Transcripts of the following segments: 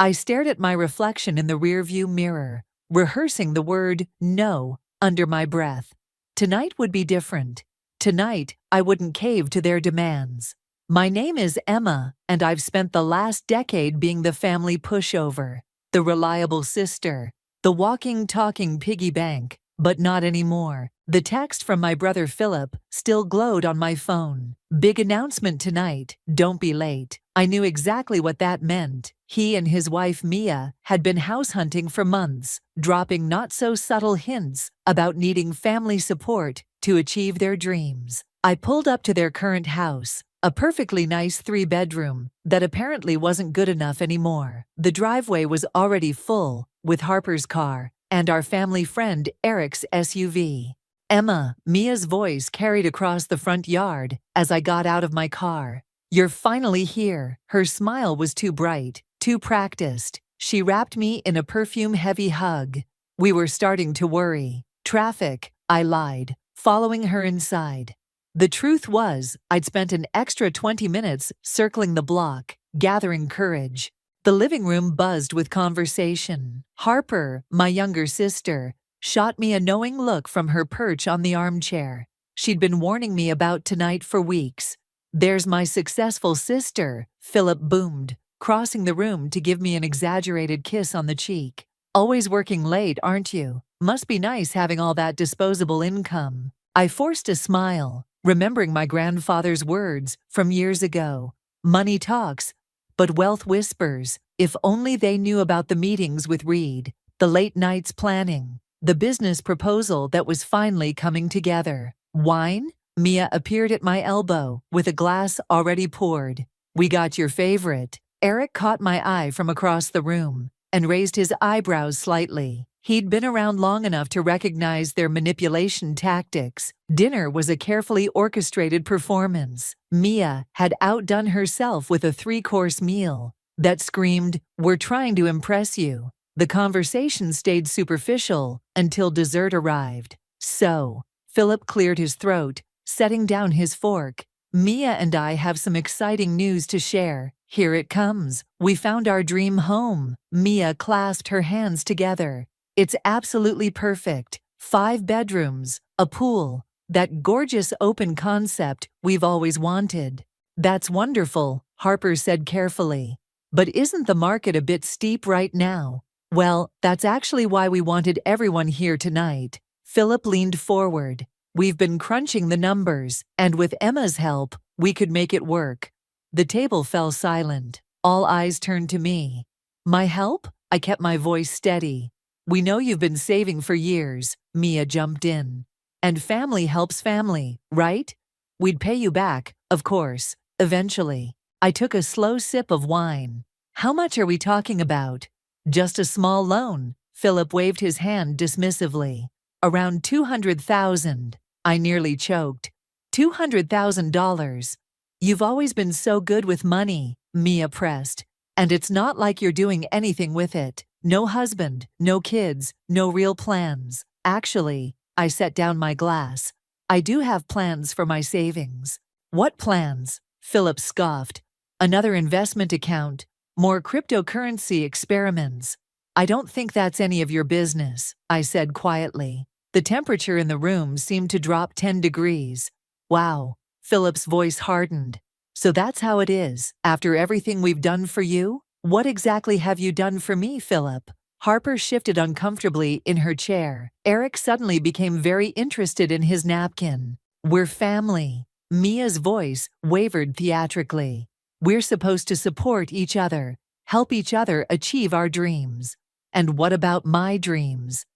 I stared at my reflection in the rearview mirror, rehearsing the word no under my breath. Tonight would be different. Tonight, I wouldn't cave to their demands. My name is Emma, and I've spent the last decade being the family pushover, the reliable sister, the walking, talking piggy bank, but not anymore. The text from my brother Philip still glowed on my phone. Big announcement tonight, don't be late. I knew exactly what that meant. He and his wife Mia had been house hunting for months, dropping not-so-subtle hints about needing family support to achieve their dreams. I pulled up to their current house, a perfectly nice 3-bedroom that apparently wasn't good enough anymore. The driveway was already full, with Harper's car and our family friend Eric's SUV. Emma, Mia's voice carried across the front yard as I got out of my car. You're finally here. Her smile was too bright, too practiced. She wrapped me in a perfume-heavy hug. We were starting to worry. Traffic, I lied, following her inside. The truth was, I'd spent an extra 20 minutes circling the block, gathering courage. The living room buzzed with conversation. Harper, my younger sister, shot me a knowing look from her perch on the armchair. She'd been warning me about tonight for weeks. There's my successful sister, Philip boomed, crossing the room to give me an exaggerated kiss on the cheek. Always working late, aren't you? Must be nice having all that disposable income. I forced a smile, remembering my grandfather's words from years ago. Money talks, but wealth whispers. If only they knew about the meetings with Reed, the late nights planning, the business proposal that was finally coming together. Wine? Mia appeared at my elbow with a glass already poured. We got your favorite. Eric caught my eye from across the room and raised his eyebrows slightly. He'd been around long enough to recognize their manipulation tactics. Dinner was a carefully orchestrated performance. Mia had outdone herself with a 3-course meal that screamed, "We're trying to impress you." The conversation stayed superficial until dessert arrived. So, Philip cleared his throat, setting down his fork. Mia and I have some exciting news to share. Here it comes. We found our dream home. Mia clasped her hands together. It's absolutely perfect. 5 bedrooms, a pool, that gorgeous open concept we've always wanted. That's wonderful, Harper said carefully. But isn't the market a bit steep right now? Well, that's actually why we wanted everyone here tonight. Philip leaned forward. We've been crunching the numbers, and with Emma's help, we could make it work. The table fell silent. All eyes turned to me. My help? I kept my voice steady. We know you've been saving for years, Mia jumped in. And family helps family, right? We'd pay you back, of course, eventually. I took a slow sip of wine. How much are we talking about? Just a small loan. Philip waved his hand dismissively. Around $200,000. I nearly choked. $200,000. You've always been so good with money, Mia pressed. And it's not like you're doing anything with it. No husband, no kids, no real plans. Actually, I set down my glass. I do have plans for my savings. What plans? Philip scoffed. Another investment account. More cryptocurrency experiments. I don't think that's any of your business, I said quietly. The temperature in the room seemed to drop 10 degrees. Wow, Philip's voice hardened. So that's how it is, after everything we've done for you? What exactly have you done for me, Philip? Harper shifted uncomfortably in her chair. Eric suddenly became very interested in his napkin. We're family. Mia's voice wavered theatrically. We're supposed to support each other, help each other achieve our dreams. And what about my dreams?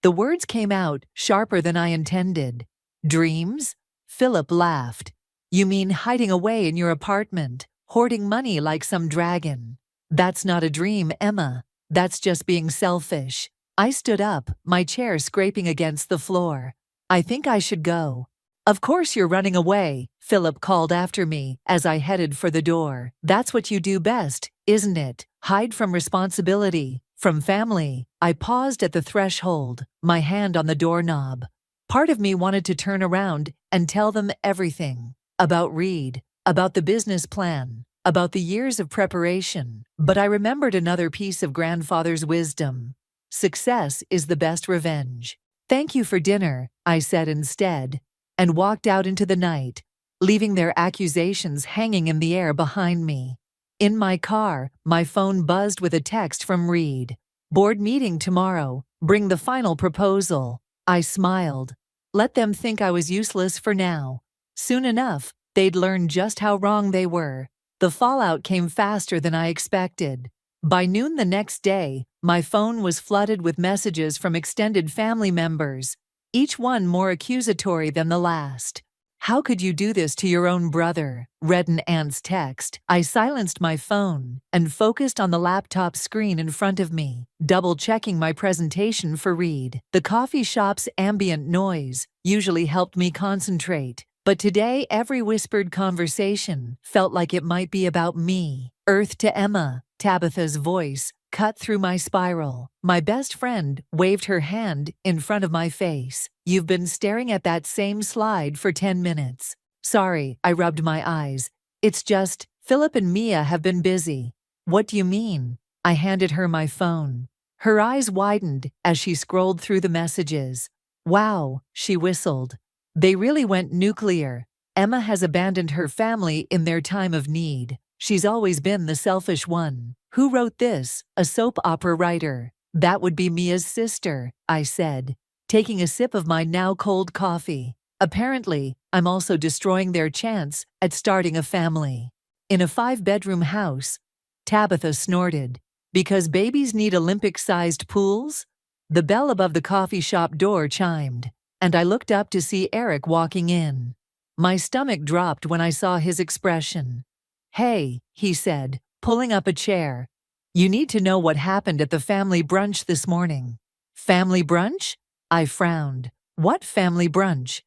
The words came out sharper than I intended. Dreams? Philip laughed. You mean hiding away in your apartment, hoarding money like some dragon? That's not a dream, Emma. That's just being selfish. I stood up, my chair scraping against the floor. I think I should go. Of course you're running away, Philip called after me as I headed for the door. That's what you do best, isn't it? Hide from responsibility, from family. I paused at the threshold, my hand on the doorknob. Part of me wanted to turn around and tell them everything. About Reed, about the business plan, about the years of preparation, but I remembered another piece of grandfather's wisdom. Success is the best revenge. Thank you for dinner, I said instead, and walked out into the night, leaving their accusations hanging in the air behind me. In my car, my phone buzzed with a text from Reed. Board meeting tomorrow, bring the final proposal. I smiled. Let them think I was useless for now. Soon enough, they'd learn just how wrong they were. The fallout came faster than I expected. By noon the next day, my phone was flooded with messages from extended family members, each one more accusatory than the last. How could you do this to your own brother? Read an aunt's text. I silenced my phone and focused on the laptop screen in front of me, double-checking my presentation for Reed. The coffee shop's ambient noise usually helped me concentrate, but today every whispered conversation felt like it might be about me. Earth to Emma, Tabitha's voice cut through my spiral. My best friend waved her hand in front of my face. You've been staring at that same slide for 10 minutes. Sorry, I rubbed my eyes. It's just, Philip and Mia have been busy. What do you mean? I handed her my phone. Her eyes widened as she scrolled through the messages. Wow, she whistled. They really went nuclear. Emma has abandoned her family in their time of need. She's always been the selfish one. Who wrote this? A soap opera writer. That would be Mia's sister, I said, taking a sip of my now cold coffee. Apparently, I'm also destroying their chance at starting a family. In a 5-bedroom house, Tabitha snorted. Because babies need Olympic-sized pools? The bell above the coffee shop door chimed, and I looked up to see Eric walking in. My stomach dropped when I saw his expression. Hey, he said, pulling up a chair. You need to know what happened at the family brunch this morning. Family brunch? I frowned. What family brunch?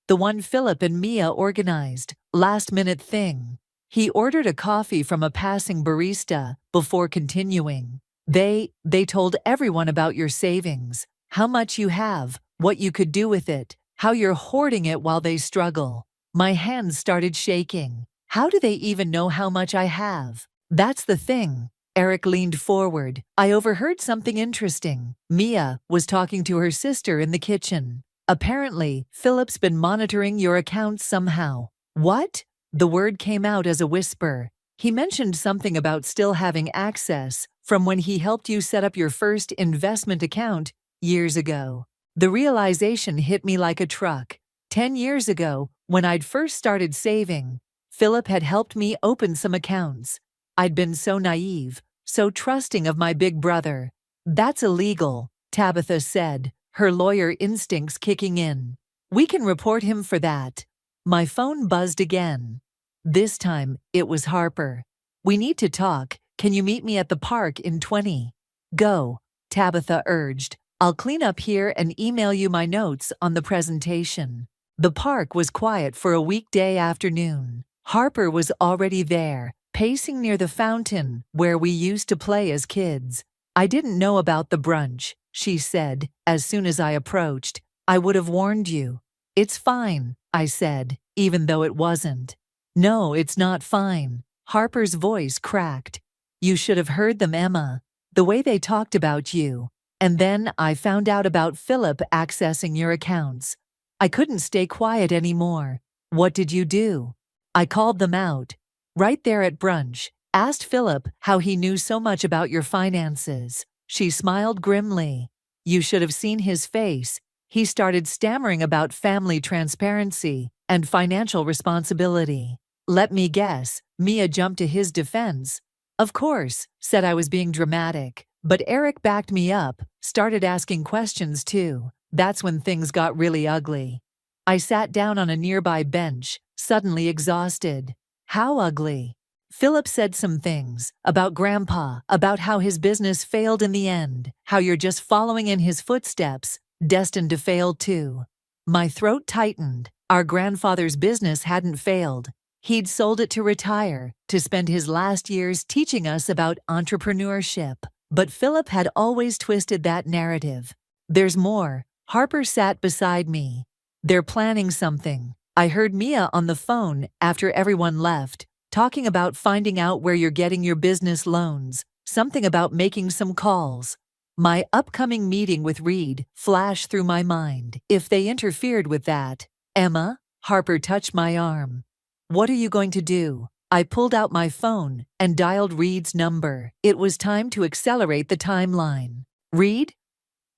The one Philip and Mia organized, last-minute thing. He ordered a coffee from a passing barista before continuing. They told everyone about your savings, how much you have, what you could do with it, how you're hoarding it while they struggle. My hands started shaking. How do they even know how much I have? That's the thing. Eric leaned forward. I overheard something interesting. Mia was talking to her sister in the kitchen. Apparently, Philip's been monitoring your accounts somehow. What? The word came out as a whisper. He mentioned something about still having access from when he helped you set up your first investment account years ago. The realization hit me like a truck. 10 years ago, when I'd first started saving, Philip had helped me open some accounts. I'd been so naive, so trusting of my big brother. That's illegal, Tabitha said, her lawyer instincts kicking in. We can report him for that. My phone buzzed again. This time, it was Harper. We need to talk. Can you meet me at the park in 20? Go, Tabitha urged. I'll clean up here and email you my notes on the presentation. The park was quiet for a weekday afternoon. Harper was already there, pacing near the fountain where we used to play as kids. I didn't know about the brunch, she said, as soon as I approached. I would have warned you. It's fine, I said, even though it wasn't. No, it's not fine. Harper's voice cracked. You should have heard them, Emma. The way they talked about you. And then I found out about Philip accessing your accounts. I couldn't stay quiet anymore. What did you do? I called them out. Right there at brunch. Asked Philip how he knew so much about your finances. She smiled grimly. You should have seen his face. He started stammering about family transparency and financial responsibility. Let me guess, Mia jumped to his defense. Of course, said I was being dramatic. But Eric backed me up, started asking questions too. That's when things got really ugly. I sat down on a nearby bench, suddenly exhausted. How ugly? Philip said some things about Grandpa, about how his business failed in the end, how you're just following in his footsteps, destined to fail too. My throat tightened. Our grandfather's business hadn't failed. He'd sold it to retire, to spend his last years teaching us about entrepreneurship. But Philip had always twisted that narrative. There's more. Harper sat beside me. They're planning something. I heard Mia on the phone after everyone left, talking about finding out where you're getting your business loans, something about making some calls. My upcoming meeting with Reed flashed through my mind. If they interfered with that, Emma, Harper touched my arm. What are you going to do? I pulled out my phone and dialed Reed's number. It was time to accelerate the timeline. Reed?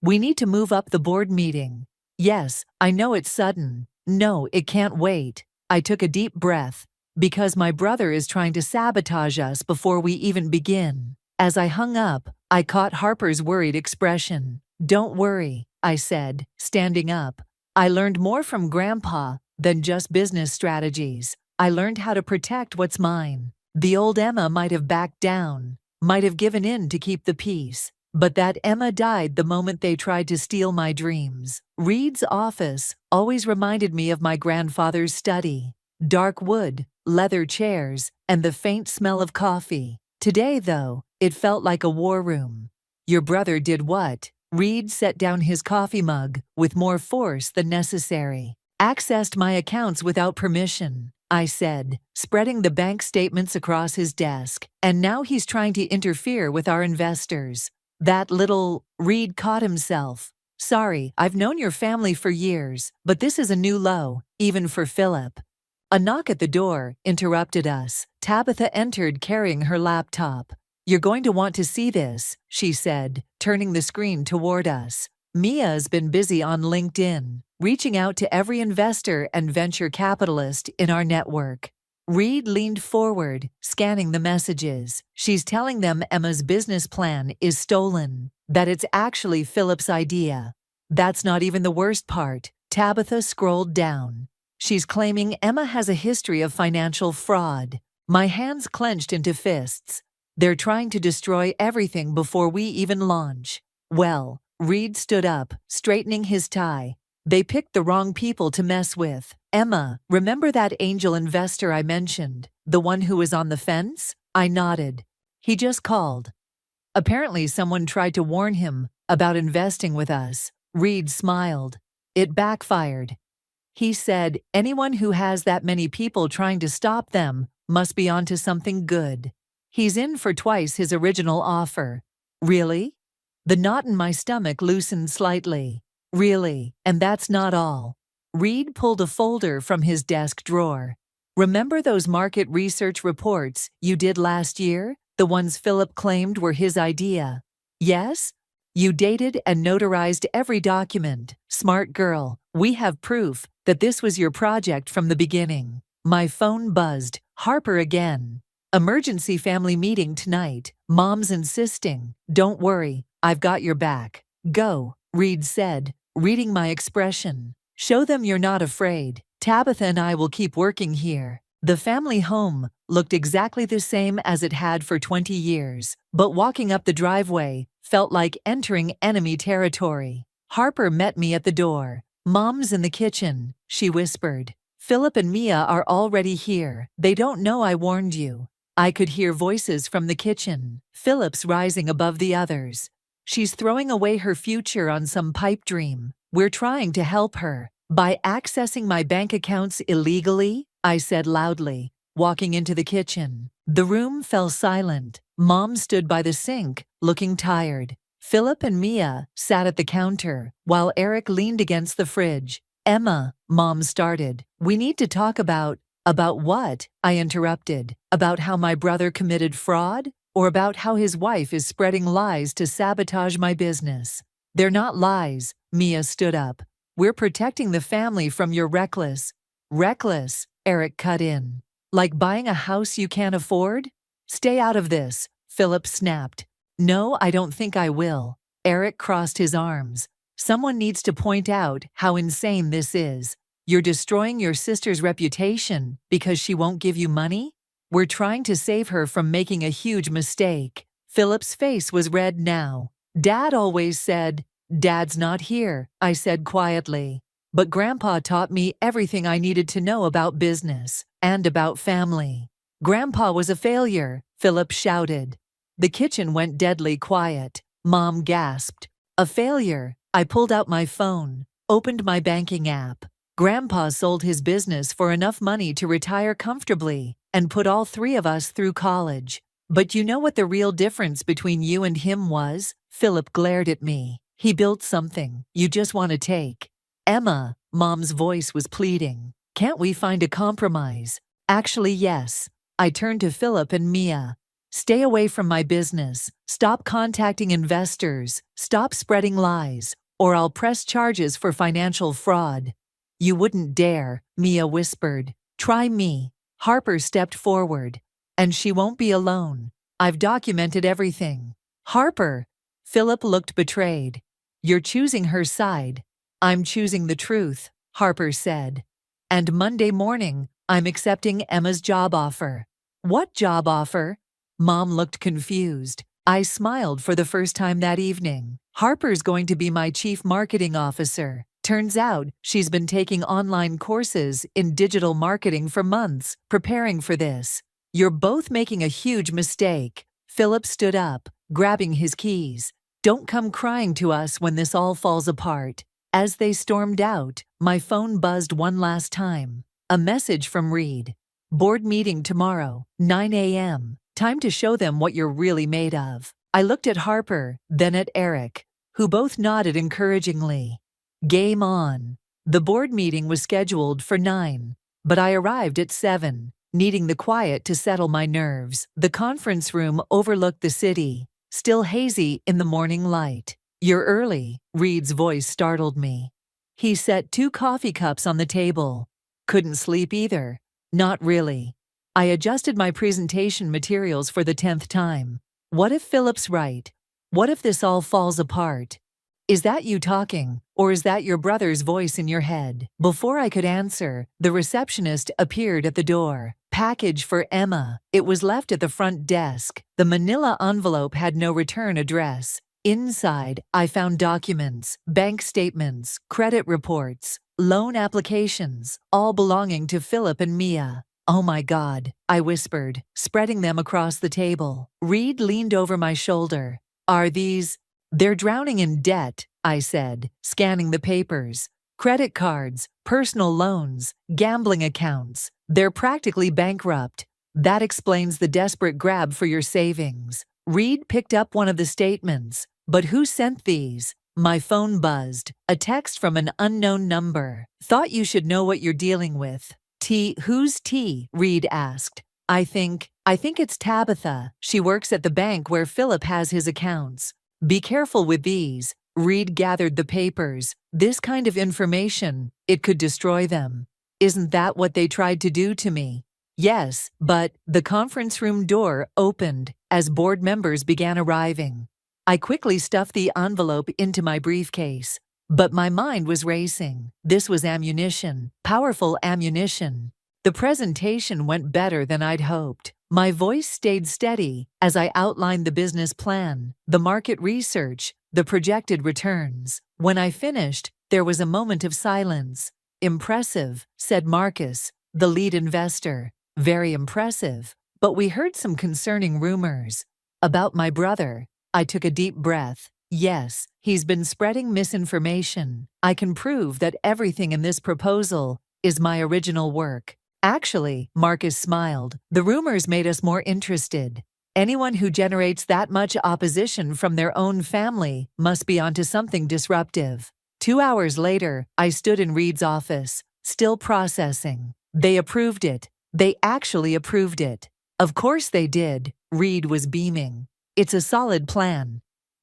We need to move up the board meeting. Yes, I know it's sudden. No, it can't wait. I took a deep breath. Because my brother is trying to sabotage us before we even begin. As I hung up, I caught Harper's worried expression. Don't worry, I said, standing up. I learned more from Grandpa than just business strategies. I learned how to protect what's mine. The old Emma might have backed down, might have given in to keep the peace, but that Emma died the moment they tried to steal my dreams. Reed's office always reminded me of my grandfather's study. Dark wood, leather chairs, and the faint smell of coffee. Today, though, it felt like a war room. Your brother did what? Reed set down his coffee mug with more force than necessary. Accessed my accounts without permission, I said, spreading the bank statements across his desk. And now he's trying to interfere with our investors. That little... Reed caught himself. Sorry, I've known your family for years, but this is a new low, even for Philip. A knock at the door interrupted us. Tabitha entered carrying her laptop. You're going to want to see this, she said, turning the screen toward us. Mia's been busy on LinkedIn, reaching out to every investor and venture capitalist in our network. Reed leaned forward, scanning the messages. She's telling them Emma's business plan is stolen, that it's actually Philip's idea. That's not even the worst part. Tabitha scrolled down. She's claiming Emma has a history of financial fraud. My hands clenched into fists. They're trying to destroy everything before we even launch. Well, Reed stood up, straightening his tie. They picked the wrong people to mess with. Emma, remember that angel investor I mentioned? The one who was on the fence? I nodded. He just called. Apparently someone tried to warn him about investing with us. Reed smiled. It backfired. He said, anyone who has that many people trying to stop them must be onto something good. He's in for twice his original offer. Really? The knot in my stomach loosened slightly. Really, and that's not all. Reed pulled a folder from his desk drawer. Remember those market research reports you did last year? The ones Philip claimed were his idea. Yes? You dated and notarized every document. Smart girl. We have proof that this was your project from the beginning. My phone buzzed. Harper again. Emergency family meeting tonight. Mom's insisting. Don't worry, I've got your back. Go, Reed said, reading my expression. Show them you're not afraid. Tabitha and I will keep working here. The family home looked exactly the same as it had for 20 years, but walking up the driveway felt like entering enemy territory. Harper met me at the door. Mom's in the kitchen, she whispered. Philip and Mia are already here. They don't know I warned you. I could hear voices from the kitchen, Philip's rising above the others. She's throwing away her future on some pipe dream. We're trying to help her. By accessing my bank accounts illegally, I said loudly, walking into the kitchen. The room fell silent. Mom stood by the sink, looking tired. Philip and Mia sat at the counter, while Eric leaned against the fridge. Emma, Mom started. We need to talk about what? I interrupted. About how my brother committed fraud? Or about how his wife is spreading lies to sabotage my business? They're not lies. Mia stood up. We're protecting the family from your reckless, Eric cut in. Like buying a house you can't afford? Stay out of this, Philip snapped. No, I don't think I will. Eric crossed his arms. Someone needs to point out how insane this is. You're destroying your sister's reputation because she won't give you money? We're trying to save her from making a huge mistake. Philip's face was red now. Dad always said, Dad's not here, I said quietly. But Grandpa taught me everything I needed to know about business and about family. Grandpa was a failure, Philip shouted. The kitchen went deadly quiet. Mom gasped. A failure. I pulled out my phone, opened my banking app. Grandpa sold his business for enough money to retire comfortably and put all three of us through college. But you know what the real difference between you and him was? Philip glared at me. He built something you just want to take. Emma, Mom's voice was pleading. Can't we find a compromise? Actually, yes. I turned to Philip and Mia. Stay away from my business. Stop contacting investors. Stop spreading lies, or I'll press charges for financial fraud. You wouldn't dare, Mia whispered. Try me. Harper stepped forward. And she won't be alone. I've documented everything. Harper. Philip looked betrayed. You're choosing her side. I'm choosing the truth, Harper said. And Monday morning, I'm accepting Emma's job offer. What job offer? Mom looked confused. I smiled for the first time that evening. Harper's going to be my chief marketing officer. Turns out, she's been taking online courses in digital marketing for months, preparing for this. You're both making a huge mistake. Philip stood up, grabbing his keys. Don't come crying to us when this all falls apart. As they stormed out, my phone buzzed one last time. A message from Reed. Board meeting tomorrow, 9 a.m. Time to show them what you're really made of. I looked at Harper, then at Eric, who both nodded encouragingly. Game on. The board meeting was scheduled for 9, but I arrived at 7, needing the quiet to settle my nerves. The conference room overlooked the city, still hazy in the morning light. You're early, Reed's voice startled me. He set 2 coffee cups on the table. Couldn't sleep either. Not really. I adjusted my presentation materials for the 10th time. What if Philip's right? What if this all falls apart? Is that you talking, or is that your brother's voice in your head? Before I could answer, the receptionist appeared at the door. Package for Emma. It was left at the front desk. The manila envelope had no return address. Inside, I found documents, bank statements, credit reports, loan applications, all belonging to Philip and Mia. Oh my God, I whispered, spreading them across the table. Reed leaned over my shoulder. Are these? They're drowning in debt, I said, scanning the papers. Credit cards, personal loans, gambling accounts. They're practically bankrupt. That explains the desperate grab for your savings. Reed picked up one of the statements. But who sent these? My phone buzzed. A text from an unknown number. Thought you should know what you're dealing with. Who's T? Reed asked. I think it's Tabitha. She works at the bank where Philip has his accounts. Be careful with these. Reed gathered the papers. This kind of information, it could destroy them. Isn't that what they tried to do to me? Yes, but the conference room door opened as board members began arriving. I quickly stuffed the envelope into my briefcase. But my mind was racing. This was ammunition, powerful ammunition. The presentation went better than I'd hoped. My voice stayed steady as I outlined the business plan, the market research, the projected returns. When I finished, there was a moment of silence. Impressive, said Marcus, the lead investor. Very impressive. But we heard some concerning rumors. About my brother. I took a deep breath. Yes, he's been spreading misinformation. I can prove that everything in this proposal is my original work. Actually, Marcus smiled. The rumors made us more interested. Anyone who generates that much opposition from their own family must be onto something disruptive. 2 hours later, I stood in Reed's office, still processing. They approved it. They actually approved it. Of course they did. Reed was beaming. It's a solid plan.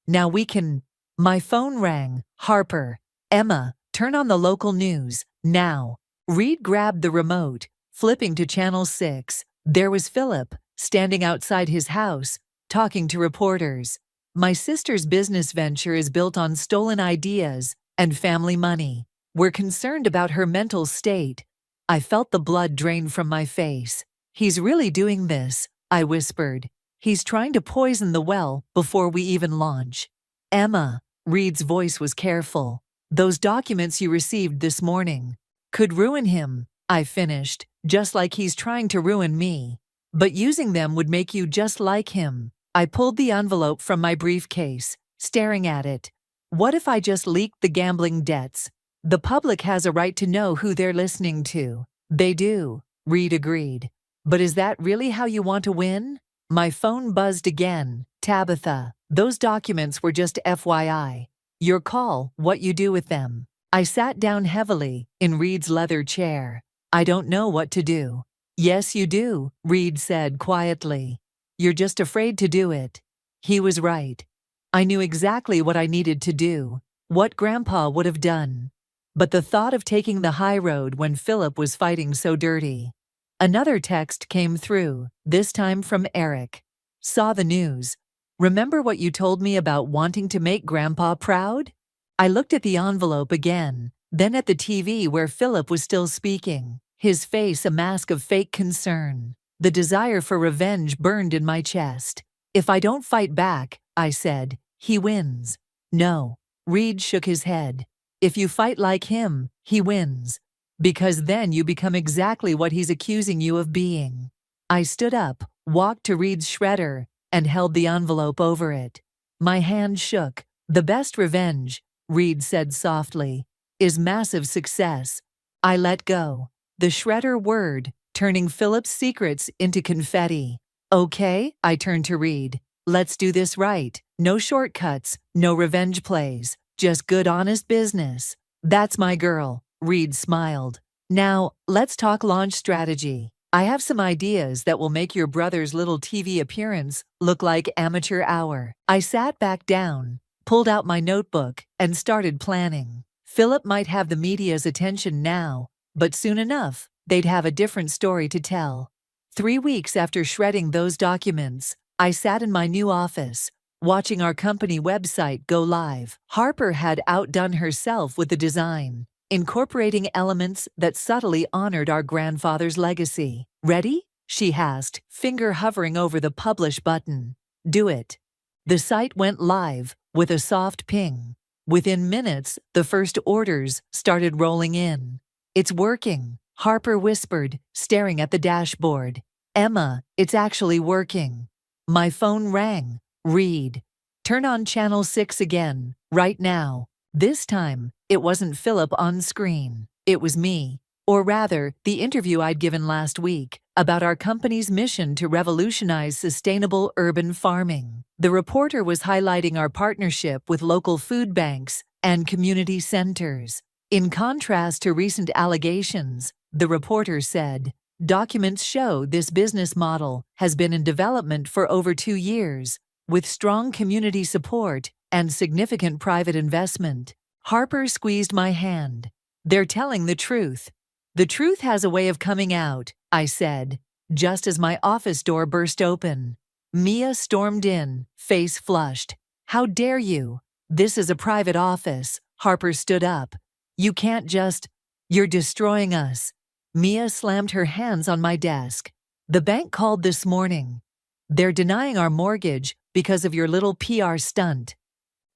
Now we can. My phone rang. Harper. Emma, turn on the local news. Now. Reed grabbed the remote, flipping to Channel 6. There was Philip, standing outside his house, talking to reporters. My sister's business venture is built on stolen ideas and family money. We're concerned about her mental state. I felt the blood drain from my face. He's really doing this, I whispered. He's trying to poison the well before we even launch. Emma, Reed's voice was careful. Those documents you received this morning could ruin him, I finished, just like he's trying to ruin me. But using them would make you just like him. I pulled the envelope from my briefcase, staring at it. What if I just leaked the gambling debts? The public has a right to know who they're listening to. They do, Reed agreed. But is that really how you want to win? My phone buzzed again. Tabitha, those documents were just FYI. Your call, what you do with them. I sat down heavily in Reed's leather chair. I don't know what to do. Yes, you do, Reed said quietly. You're just afraid to do it. He was right. I knew exactly what I needed to do, what Grandpa would have done. But the thought of taking the high road when Philip was fighting so dirty. Another text came through, this time from Eric. Saw the news. Remember what you told me about wanting to make Grandpa proud? I looked at the envelope again, then at the TV where Philip was still speaking, his face a mask of fake concern. The desire for revenge burned in my chest. If I don't fight back, I said, he wins. No. Reed shook his head. If you fight like him, he wins. Because then you become exactly what he's accusing you of being. I stood up, walked to Reed's shredder, and held the envelope over it. My hand shook. The best revenge, Reed said softly, is massive success. I let go. The shredder whirred, turning Philip's secrets into confetti. Okay, I turned to Reed. Let's do this right. No shortcuts, no revenge plays, just good honest business. That's my girl, Reed smiled. Now, let's talk launch strategy. I have some ideas that will make your brother's little TV appearance look like amateur hour. I sat back down, pulled out my notebook, and started planning. Philip might have the media's attention now, but soon enough, they'd have a different story to tell. 3 weeks after shredding those documents, I sat in my new office, watching our company website go live. Harper had outdone herself with the design, incorporating elements that subtly honored our grandfather's legacy. Ready? She asked, finger hovering over the publish button. Do it. The site went live with a soft ping. Within minutes, the first orders started rolling in. It's working, Harper whispered, staring at the dashboard. Emma, it's actually working. My phone rang. Reed. Turn on channel 6 again, right now. This time, it wasn't Philip on screen. It was me. Or rather, the interview I'd given last week about our company's mission to revolutionize sustainable urban farming. The reporter was highlighting our partnership with local food banks and community centers. In contrast to recent allegations, the reporter said, documents show this business model has been in development for over 2 years, with strong community support and significant private investment. Harper squeezed my hand. They're telling the truth. The truth has a way of coming out, I said, just as my office door burst open. Mia stormed in, face flushed. How dare you? This is a private office. Harper stood up. You can't just... You're destroying us. Mia slammed her hands on my desk. The bank called this morning. They're denying our mortgage because of your little PR stunt.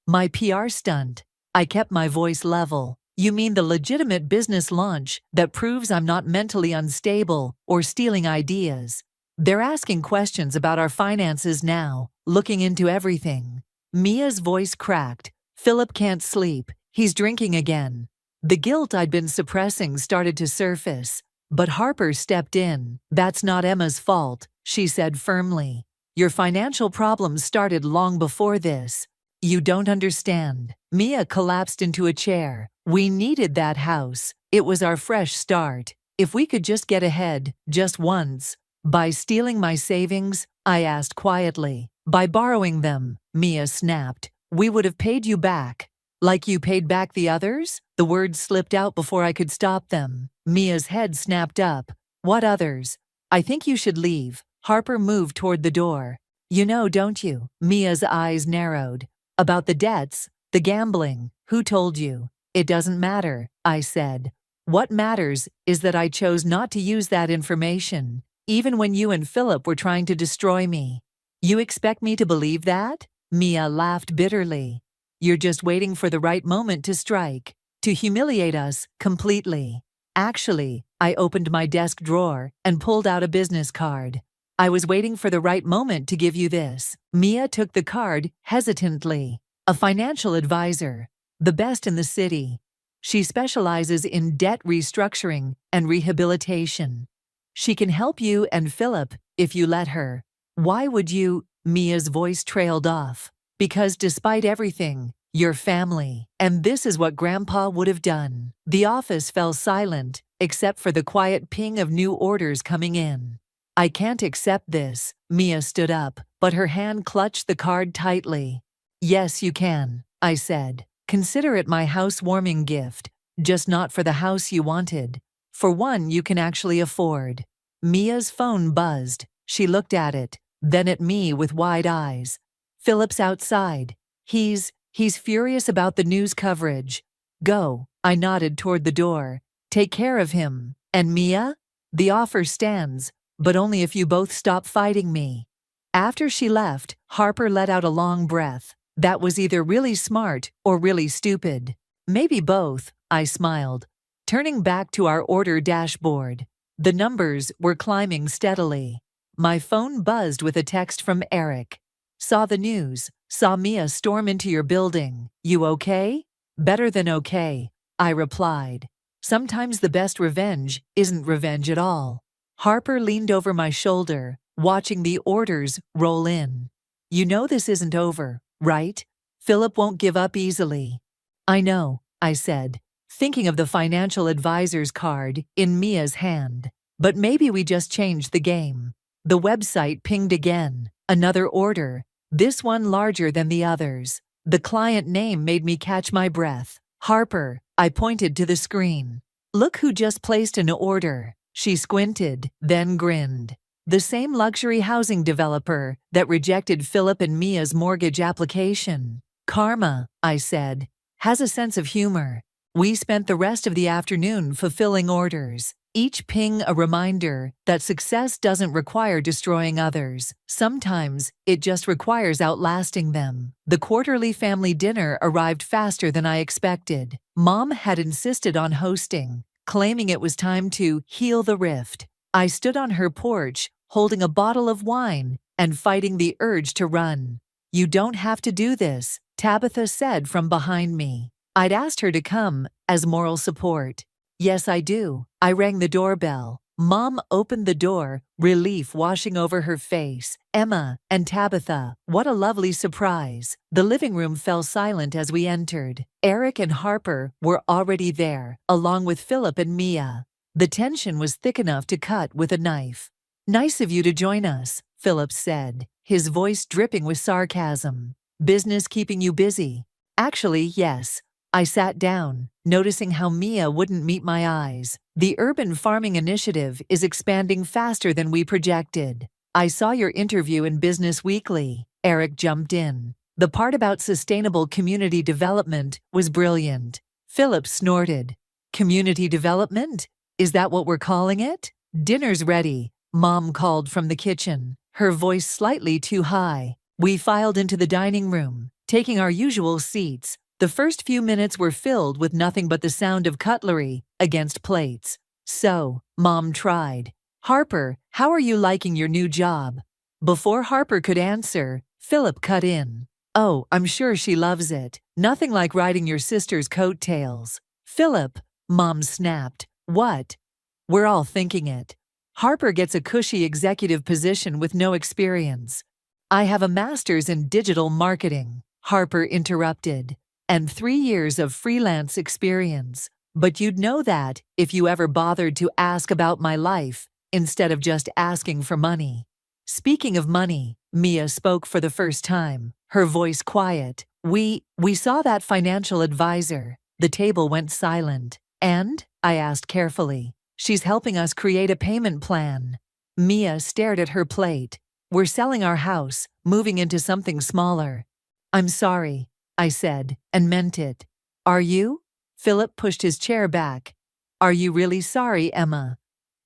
My PR stunt? I kept my voice level. You mean the legitimate business launch that proves I'm not mentally unstable or stealing ideas? They're asking questions about our finances now, looking into everything. Mia's voice cracked. Philip can't sleep. He's drinking again. The guilt I'd been suppressing started to surface. But Harper stepped in. That's not Emma's fault, she said firmly. Your financial problems started long before this. You don't understand. Mia collapsed into a chair. We needed that house. It was our fresh start. If we could just get ahead, just once. By stealing my savings? I asked quietly. By borrowing them, Mia snapped. We would have paid you back. Like you paid back the others? The words slipped out before I could stop them. Mia's head snapped up. What others? I think you should leave. Harper moved toward the door. You know, don't you? Mia's eyes narrowed. About the debts, the gambling. Who told you? It doesn't matter, I said. What matters is that I chose not to use that information, even when you and Philip were trying to destroy me. You expect me to believe that? Mia laughed bitterly. You're just waiting for the right moment to strike, to humiliate us completely. Actually, I opened my desk drawer and pulled out a business card. I was waiting for the right moment to give you this. Mia took the card hesitantly. A financial advisor. The best in the city. She specializes in debt restructuring and rehabilitation. She can help you and Philip if you let her. Why would you? Mia's voice trailed off. Because despite everything, you're family. And this is what Grandpa would have done. The office fell silent, except for the quiet ping of new orders coming in. I can't accept this. Mia stood up, but her hand clutched the card tightly. Yes, you can, I said. Consider it my housewarming gift, just not for the house you wanted. For one you can actually afford. Mia's phone buzzed. She looked at it, then at me with wide eyes. Philip's outside. He's furious about the news coverage. Go. I nodded toward the door. Take care of him. And Mia? The offer stands, but only if you both stop fighting me. After she left, Harper let out a long breath. That was either really smart or really stupid. Maybe both, I smiled. Turning back to our order dashboard. The numbers were climbing steadily. My phone buzzed with a text from Eric. Saw the news. Saw Mia storm into your building. You okay? Better than okay, I replied. Sometimes the best revenge isn't revenge at all. Harper leaned over my shoulder, watching the orders roll in. You know this isn't over, right? Philip won't give up easily. I know, I said, thinking of the financial advisor's card in Mia's hand. But maybe we just changed the game. The website pinged again. Another order, this one larger than the others. The client name made me catch my breath. Harper, I pointed to the screen. Look who just placed an order. She squinted, then grinned. The same luxury housing developer that rejected Philip and Mia's mortgage application. Karma, I said, has a sense of humor. We spent the rest of the afternoon fulfilling orders. Each ping a reminder that success doesn't require destroying others. Sometimes, it just requires outlasting them. The quarterly family dinner arrived faster than I expected. Mom had insisted on hosting, claiming it was time to heal the rift. I stood on her porch, holding a bottle of wine and fighting the urge to run. You don't have to do this, Tabitha said from behind me. I'd asked her to come as moral support. Yes, I do. I rang the doorbell. Mom opened the door, relief washing over her face. Emma and Tabitha, what a lovely surprise. The living room fell silent as we entered. Eric and Harper were already there, along with Philip and Mia. The tension was thick enough to cut with a knife. Nice of you to join us, Philip said, his voice dripping with sarcasm. Business keeping you busy? Actually, yes. I sat down, noticing how Mia wouldn't meet my eyes. The urban farming initiative is expanding faster than we projected. I saw your interview in Business Weekly. Eric jumped in. The part about sustainable community development was brilliant. Philip snorted. Community development? Is that what we're calling it? Dinner's ready, Mom called from the kitchen, her voice slightly too high. We filed into the dining room, taking our usual seats. The first few minutes were filled with nothing but the sound of cutlery against plates. So, Mom tried. Harper, how are you liking your new job? Before Harper could answer, Philip cut in. Oh, I'm sure she loves it. Nothing like riding your sister's coattails. Philip, Mom snapped. What? We're all thinking it. Harper gets a cushy executive position with no experience. I have a master's in digital marketing, Harper interrupted. And 3 years of freelance experience. But you'd know that if you ever bothered to ask about my life, instead of just asking for money. Speaking of money, Mia spoke for the first time, her voice quiet. We saw that financial advisor. The table went silent. And? I asked carefully. She's helping us create a payment plan. Mia stared at her plate. We're selling our house, moving into something smaller. I'm sorry, I said, and meant it. Are you? Philip pushed his chair back. Are you really sorry, Emma?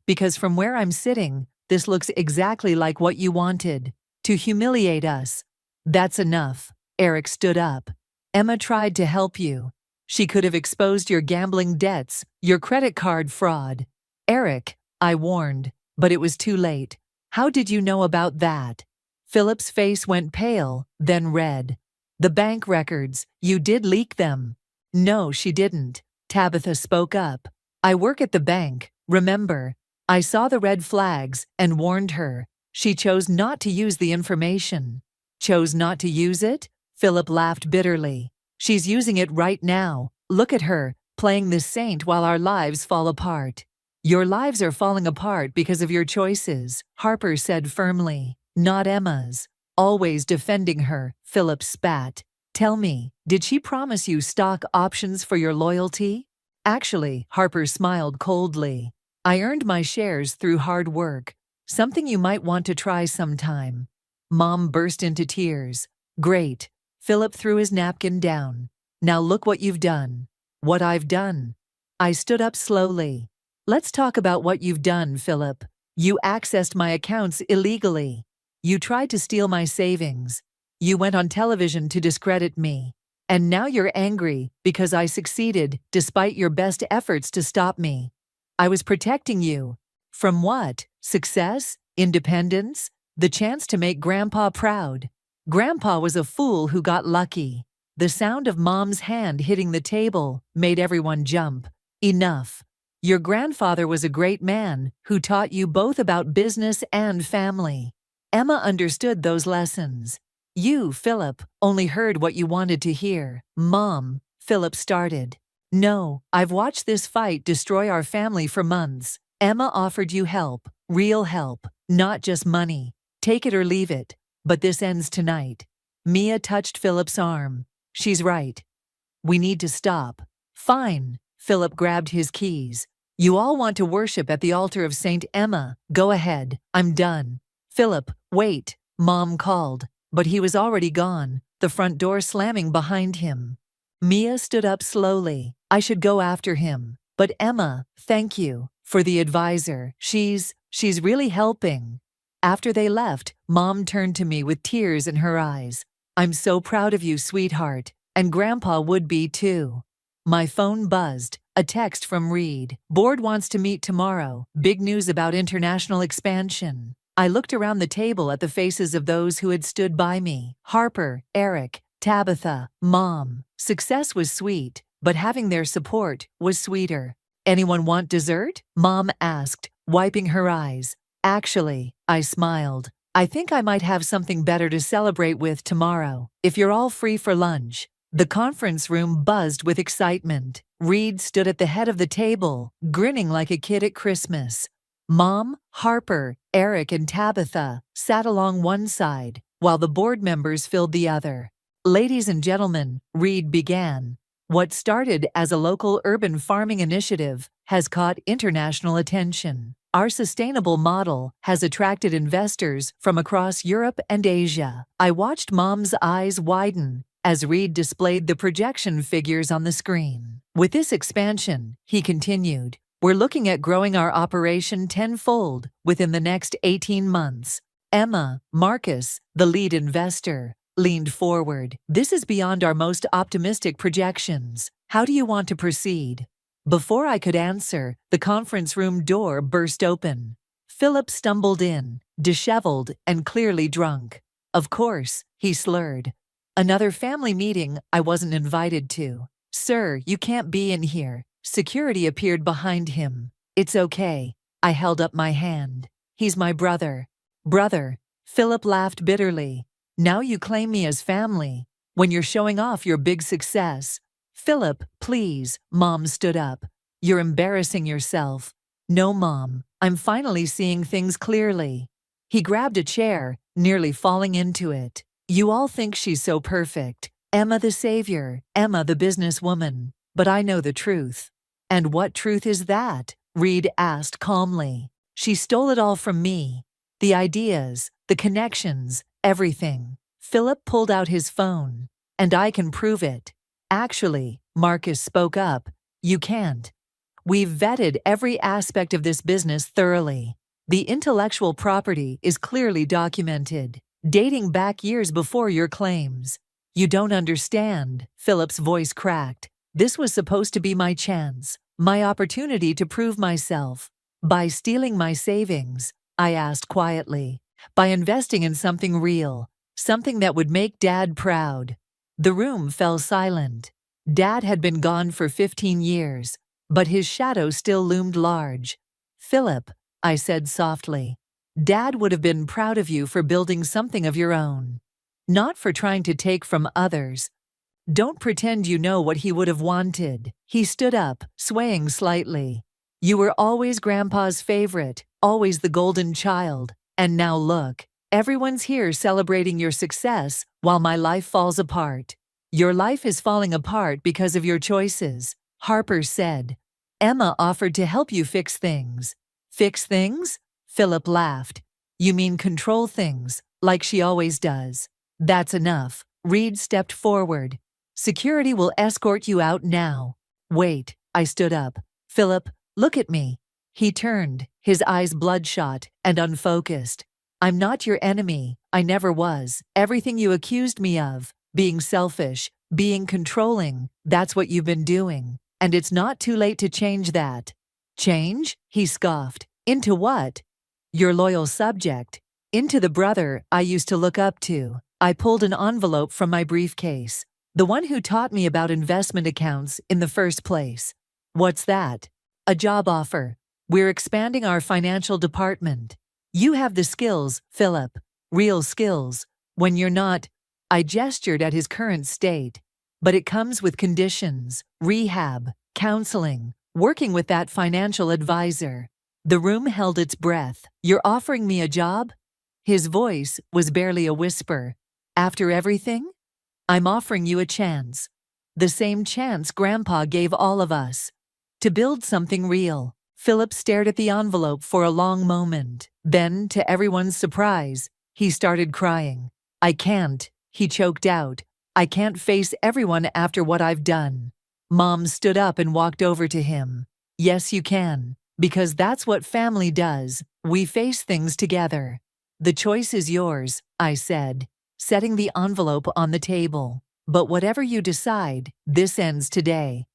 Because from where I'm sitting, this looks exactly like what you wanted. To humiliate us. That's enough. Eric stood up. Emma tried to help you. She could have exposed your gambling debts, your credit card fraud. Eric, I warned, but it was too late. How did you know about that? Philip's face went pale, then red. The bank records, you did leak them. No, she didn't. Tabitha spoke up. I work at the bank, remember? I saw the red flags and warned her. She chose not to use the information. Chose not to use it? Philip laughed bitterly. She's using it right now. Look at her, playing the saint while our lives fall apart. Your lives are falling apart because of your choices, Harper said firmly, not Emma's. Always defending her, Philip spat. Tell me, did she promise you stock options for your loyalty? Actually, Harper smiled coldly. I earned my shares through hard work. Something you might want to try sometime. Mom burst into tears. Great. Philip threw his napkin down. Now look what you've done. What I've done. I stood up slowly. Let's talk about what you've done, Philip. You accessed my accounts illegally. You tried to steal my savings. You went on television to discredit me. And now you're angry because I succeeded despite your best efforts to stop me. I was protecting you. From what? Success? Independence? The chance to make Grandpa proud. Grandpa was a fool who got lucky. The sound of Mom's hand hitting the table made everyone jump. Enough. Your grandfather was a great man who taught you both about business and family. Emma understood those lessons. You, Philip, only heard what you wanted to hear. Mom, Philip started. No, I've watched this fight destroy our family for months. Emma offered you help, real help, not just money. Take it or leave it. But this ends tonight. Mia touched Philip's arm. She's right. We need to stop. Fine. Philip grabbed his keys. You all want to worship at the altar of Saint Emma. Go ahead. I'm done. Philip, wait. Mom called. But he was already gone, the front door slamming behind him. Mia stood up slowly. I should go after him. But Emma, thank you for the advisor. She's really helping. After they left, Mom turned to me with tears in her eyes. I'm so proud of you, sweetheart. And Grandpa would be too. My phone buzzed. A text from Reed. Board wants to meet tomorrow. Big news about international expansion. I looked around the table at the faces of those who had stood by me. Harper, Eric, Tabitha, Mom. Success was sweet, but having their support was sweeter. Anyone want dessert? Mom asked, wiping her eyes. Actually, I smiled. I think I might have something better to celebrate with tomorrow, if you're all free for lunch. The conference room buzzed with excitement. Reed stood at the head of the table, grinning like a kid at Christmas. Mom, Harper, Eric, and Tabitha sat along one side, while the board members filled the other. Ladies and gentlemen, Reed began. What started as a local urban farming initiative has caught international attention. Our sustainable model has attracted investors from across Europe and Asia. I watched Mom's eyes widen as Reed displayed the projection figures on the screen. With this expansion, he continued, we're looking at growing our operation tenfold within the next 18 months. Emma, Marcus, the lead investor, leaned forward. This is beyond our most optimistic projections. How do you want to proceed? Before I could answer, the conference room door burst open. Philip stumbled in, disheveled and clearly drunk. Of course, he slurred. Another family meeting I wasn't invited to. Sir, you can't be in here. Security appeared behind him. It's okay. I held up my hand. He's my brother. Brother. Philip laughed bitterly. Now you claim me as family, when you're showing off your big success. Philip, please. Mom stood up. You're embarrassing yourself. No, Mom. I'm finally seeing things clearly. He grabbed a chair, nearly falling into it. You all think she's so perfect. Emma the savior, Emma the businesswoman. But I know the truth. And what truth is that? Reed asked calmly. She stole it all from me. The ideas, the connections, everything. Philip pulled out his phone. And I can prove it. Actually, Marcus spoke up. You can't. We've vetted every aspect of this business thoroughly. The intellectual property is clearly documented, dating back years before your claims. You don't understand, Philip's voice cracked. This was supposed to be my chance, my opportunity to prove myself. By stealing my savings, I asked quietly. By investing in something real, something that would make Dad proud. The room fell silent. Dad had been gone for 15 years, but his shadow still loomed large. Philip, I said softly, Dad would have been proud of you for building something of your own. Not for trying to take from others. Don't pretend you know what he would have wanted. He stood up, swaying slightly. You were always Grandpa's favorite, always the golden child. And now look, everyone's here celebrating your success while my life falls apart. Your life is falling apart because of your choices, Harper said. Emma offered to help you fix things. Fix things? Philip laughed. You mean control things, like she always does. That's enough. Reed stepped forward. Security will escort you out now. Wait, I stood up. Philip, look at me. He turned, his eyes bloodshot and unfocused. I'm not your enemy. I never was. Everything you accused me of, being selfish, being controlling, that's what you've been doing. And it's not too late to change that. Change? He scoffed. Into what? Your loyal subject. Into the brother I used to look up to. I pulled an envelope from my briefcase. The one who taught me about investment accounts in the first place. What's that? A job offer. We're expanding our financial department. You have the skills, Philip. Real skills. When you're not, I gestured at his current state. But it comes with conditions, rehab, counseling, working with that financial advisor. The room held its breath. You're offering me a job? His voice was barely a whisper. After everything? I'm offering you a chance. The same chance Grandpa gave all of us. To build something real. Philip stared at the envelope for a long moment. Then, to everyone's surprise, he started crying. I can't, he choked out. I can't face everyone after what I've done. Mom stood up and walked over to him. Yes, you can. Because that's what family does. We face things together. The choice is yours, I said, setting the envelope on the table. But whatever you decide, this ends today.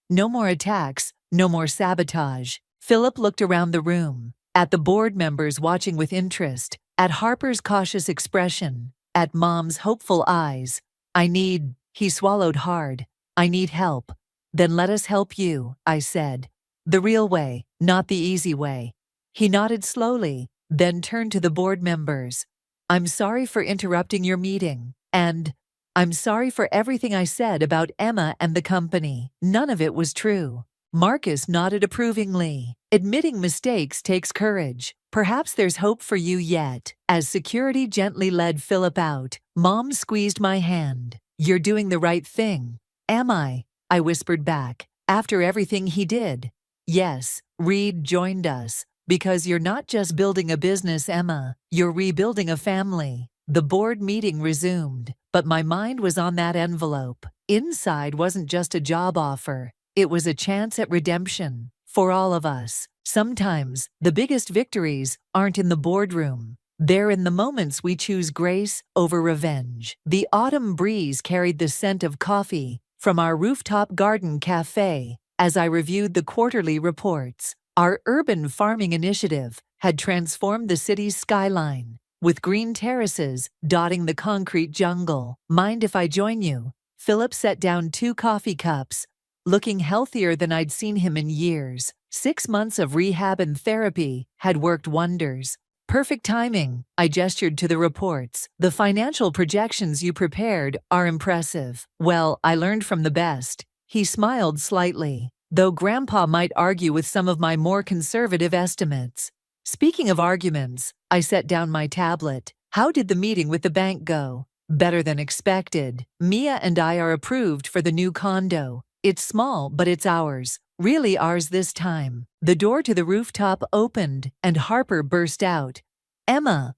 No more attacks, no more sabotage. Philip looked around the room, at the board members watching with interest, at Harper's cautious expression, at Mom's hopeful eyes. He swallowed hard. I need help. Then let us help you, I said. The real way, not the easy way. He nodded slowly, then turned to the board members. I'm sorry for interrupting your meeting, and I'm sorry for everything I said about Emma and the company. None of it was true. Marcus nodded approvingly. Admitting mistakes takes courage. Perhaps there's hope for you yet. As security gently led Philip out, Mom squeezed my hand. You're doing the right thing. Am I? I whispered back. After everything he did. Yes, Reed joined us. Because you're not just building a business, Emma. You're rebuilding a family. The board meeting resumed, but my mind was on that envelope. Inside wasn't just a job offer. It was a chance at redemption. For all of us. Sometimes, the biggest victories aren't in the boardroom. They're in the moments we choose grace over revenge. The autumn breeze carried the scent of coffee from our rooftop garden cafe. As I reviewed the quarterly reports, our urban farming initiative had transformed the city's skyline, with green terraces dotting the concrete jungle. Mind if I join you? Philip set down 2 coffee cups, looking healthier than I'd seen him in years. 6 months of rehab and therapy had worked wonders. Perfect timing, I gestured to the reports. The financial projections you prepared are impressive. Well, I learned from the best. He smiled slightly, though Grandpa might argue with some of my more conservative estimates. Speaking of arguments, I set down my tablet. How did the meeting with the bank go? Better than expected. Mia and I are approved for the new condo. It's small, but it's ours. Really ours this time. The door to the rooftop opened, and Harper burst out. Emma,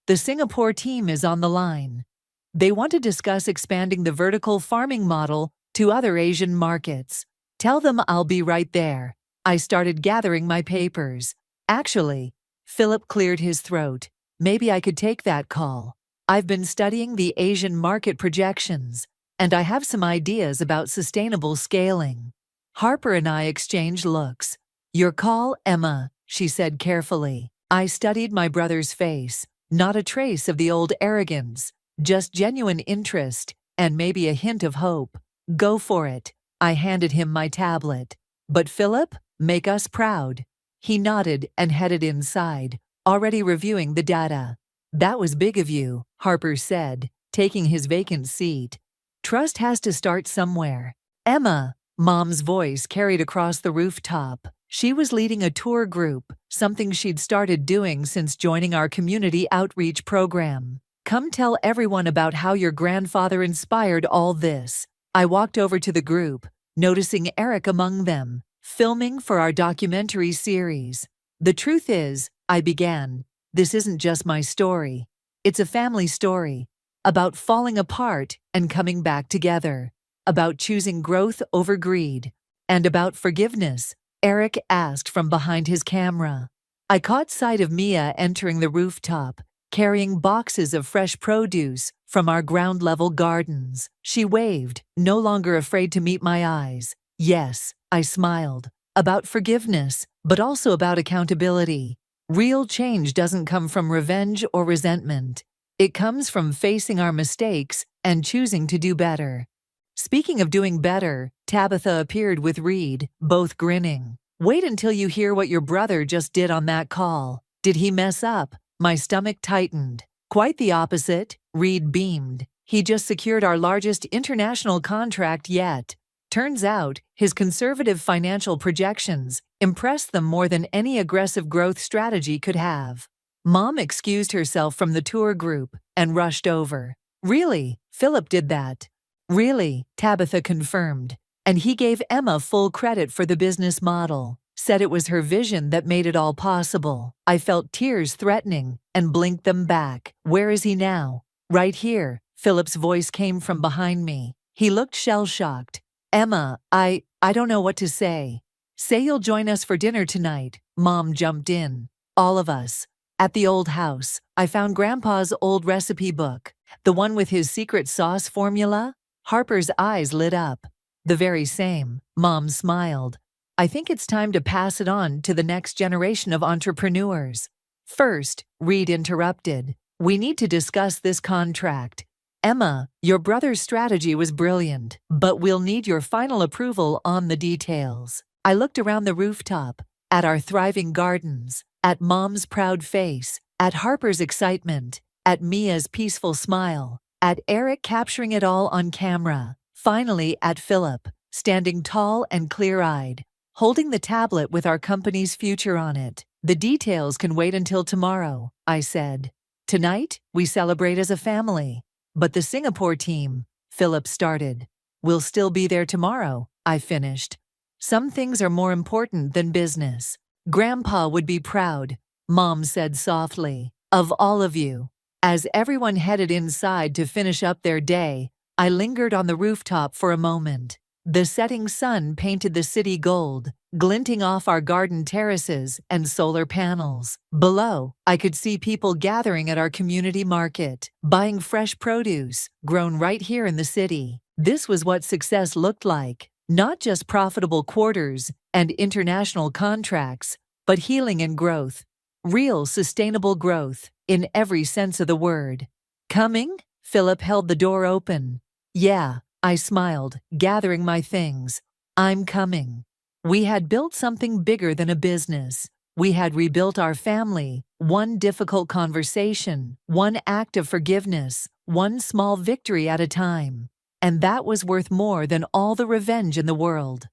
the Singapore team is on the line. They want to discuss expanding the vertical farming model to other Asian markets. Tell them I'll be right there. I started gathering my papers. Actually, Philip cleared his throat. Maybe I could take that call. I've been studying the Asian market projections, and I have some ideas about sustainable scaling. Harper and I exchanged looks. Your call, Emma, she said carefully. I studied my brother's face. Not a trace of the old arrogance, just genuine interest, and maybe a hint of hope. Go for it. I handed him my tablet. But Philip, make us proud. He nodded and headed inside, already reviewing the data. That was big of you, Harper said, taking his vacant seat. Trust has to start somewhere. Emma, Mom's voice carried across the rooftop. She was leading a tour group, something she'd started doing since joining our community outreach program. Come tell everyone about how your grandfather inspired all this. I walked over to the group, noticing Eric among them, filming for our documentary series. The truth is, I began, this isn't just my story. It's a family story. About falling apart and coming back together. About choosing growth over greed. And about forgiveness, Eric asked from behind his camera. I caught sight of Mia entering the rooftop, carrying boxes of fresh produce from our ground-level gardens. She waved, no longer afraid to meet my eyes. Yes, I smiled. About forgiveness, but also about accountability. Real change doesn't come from revenge or resentment. It comes from facing our mistakes and choosing to do better. Speaking of doing better, Tabitha appeared with Reed, both grinning. Wait until you hear what your brother just did on that call. Did he mess up? My stomach tightened. Quite the opposite, Reed beamed. He just secured our largest international contract yet. Turns out, his conservative financial projections impressed them more than any aggressive growth strategy could have. Mom excused herself from the tour group and rushed over. Really, Philip did that. Really, Tabitha confirmed. And he gave Emma full credit for the business model. Said it was her vision that made it all possible. I felt tears threatening and blinked them back. Where is he now? Right here, Philip's voice came from behind me. He looked shell-shocked. Emma, I don't know what to say. Say you'll join us for dinner tonight. Mom jumped in. All of us. At the old house, I found Grandpa's old recipe book. The one with his secret sauce formula? Harper's eyes lit up. The very same. Mom smiled. I think it's time to pass it on to the next generation of entrepreneurs. First, Reed interrupted. We need to discuss this contract. Emma, your brother's strategy was brilliant, but we'll need your final approval on the details. I looked around the rooftop, at our thriving gardens, at Mom's proud face, at Harper's excitement, at Mia's peaceful smile, at Eric capturing it all on camera, finally at Philip, standing tall and clear-eyed, holding the tablet with our company's future on it. The details can wait until tomorrow, I said. Tonight, we celebrate as a family. But the Singapore team, Philip started. We'll still be there tomorrow, I finished. Some things are more important than business. Grandpa would be proud, Mom said softly, of all of you. As everyone headed inside to finish up their day, I lingered on the rooftop for a moment. The setting sun painted the city gold, glinting off our garden terraces and solar panels. Below, I could see people gathering at our community market, buying fresh produce, grown right here in the city. This was what success looked like, not just profitable quarters and international contracts, but healing and growth. Real, sustainable growth, in every sense of the word. Coming? Philip held the door open. Yeah, I smiled, gathering my things. I'm coming. We had built something bigger than a business. We had rebuilt our family, one difficult conversation, one act of forgiveness, one small victory at a time. And that was worth more than all the revenge in the world.